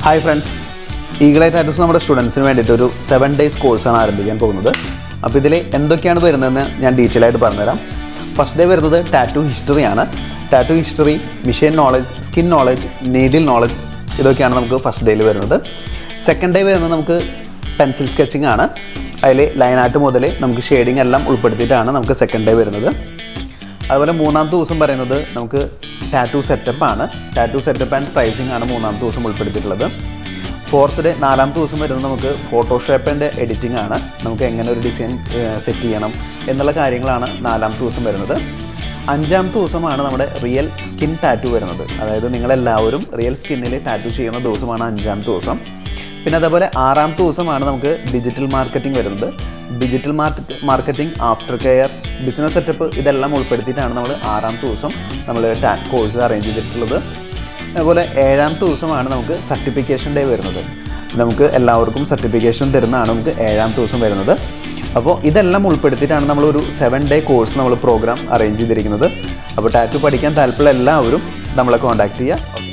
Hi friends, eagle I tattoos നമ്മുടെ സ്റ്റുഡൻസിന് വേണ്ടിയിട്ട് ഒരു 7 days കോഴ്സാണ് ആരംഭിക്കാൻ പോകുന്നത്. അപ്പോൾ ഇതിൽ എന്തൊക്കെയാണ് വരുന്നതെന്ന് ഞാൻ ഡീറ്റെയിൽ ആയിട്ട് പറഞ്ഞുതരാം. ഫസ്റ്റ് ഡേ വരുന്നത് ടാറ്റൂ ഹിസ്റ്ററിയാണ്. Tattoo history, machine knowledge, skin knowledge, needle knowledge, ഇതൊക്കെയാണ് നമുക്ക് ഫസ്റ്റ് ഡേയിൽ വരുന്നത്. സെക്കൻഡ് ഡേ വരുന്നത് നമുക്ക് പെൻസിൽ സ്കെച്ചിങ് ആണ്. അതിൽ ലൈൻ ആർട്ട് മുതൽ നമുക്ക് ഷെയ്ഡിങ് എല്ലാം ഉൾപ്പെടുത്തിയിട്ടാണ് നമുക്ക് സെക്കൻഡ് ഡേ വരുന്നത്. അതുപോലെ മൂന്നാമത്തെ ദിവസം പറയുന്നത് നമുക്ക് ടാറ്റൂ സെറ്റപ്പാണ്. ടാറ്റൂ സെറ്റപ്പ് ആൻഡ് പ്രൈസിങ് ആണ് മൂന്നാമത്തെ ദിവസം ഉൾപ്പെടുത്തിയിട്ടുള്ളത്. ഫോർത്ത് ഡേ, നാലാമത്തെ ദിവസം വരുന്നത് നമുക്ക് ഫോട്ടോഷോപ്പിൻ്റെ എഡിറ്റിംഗ് ആണ്. നമുക്ക് എങ്ങനെ ഒരു ഡിസൈൻ സെറ്റ് ചെയ്യണം എന്നുള്ള കാര്യങ്ങളാണ് നാലാമത്തെ ദിവസം വരുന്നത്. അഞ്ചാമത്തെ ദിവസമാണ് നമ്മുടെ റിയൽ സ്കിൻ ടാറ്റൂ വരുന്നത്. അതായത് നിങ്ങളെല്ലാവരും റിയൽ സ്കിന്നിൽ ടാറ്റൂ ചെയ്യുന്ന ദിവസമാണ് അഞ്ചാമത്തെ ദിവസം. പിന്നെ അതേപോലെ ആറാമത്തെ ദിവസമാണ് നമുക്ക് ഡിജിറ്റൽ മാർക്കറ്റിംഗ് വരുന്നത്. Digital marketing, after care, business setup, ഇതെല്ലാം ഉൾപ്പെടുത്തിയിട്ടാണ് നമ്മൾ ആറാമത്തെ ദിവസം നമ്മൾ കോഴ്സ് അറേഞ്ച് ചെയ്തിട്ടുള്ളത്. അതുപോലെ ഏഴാമത്തെ ദിവസമാണ് നമുക്ക് സർട്ടിഫിക്കേഷൻ ഡേ വരുന്നത്. നമുക്ക് എല്ലാവർക്കും സർട്ടിഫിക്കേഷൻ തരുന്നതാണ് നമുക്ക് ഏഴാമത്തെ ദിവസം വരുന്നത്. അപ്പോൾ ഇതെല്ലാം ഉൾപ്പെടുത്തിയിട്ടാണ് നമ്മളൊരു 7 day കോഴ്സ് നമ്മൾ പ്രോഗ്രാം അറേഞ്ച് ചെയ്തിരിക്കുന്നത്. അപ്പോൾ ടാറ്റൂ പഠിക്കാൻ താല്പര്യമുള്ള എല്ലാവരും നമ്മളെ കോൺടാക്ട് ചെയ്യുക.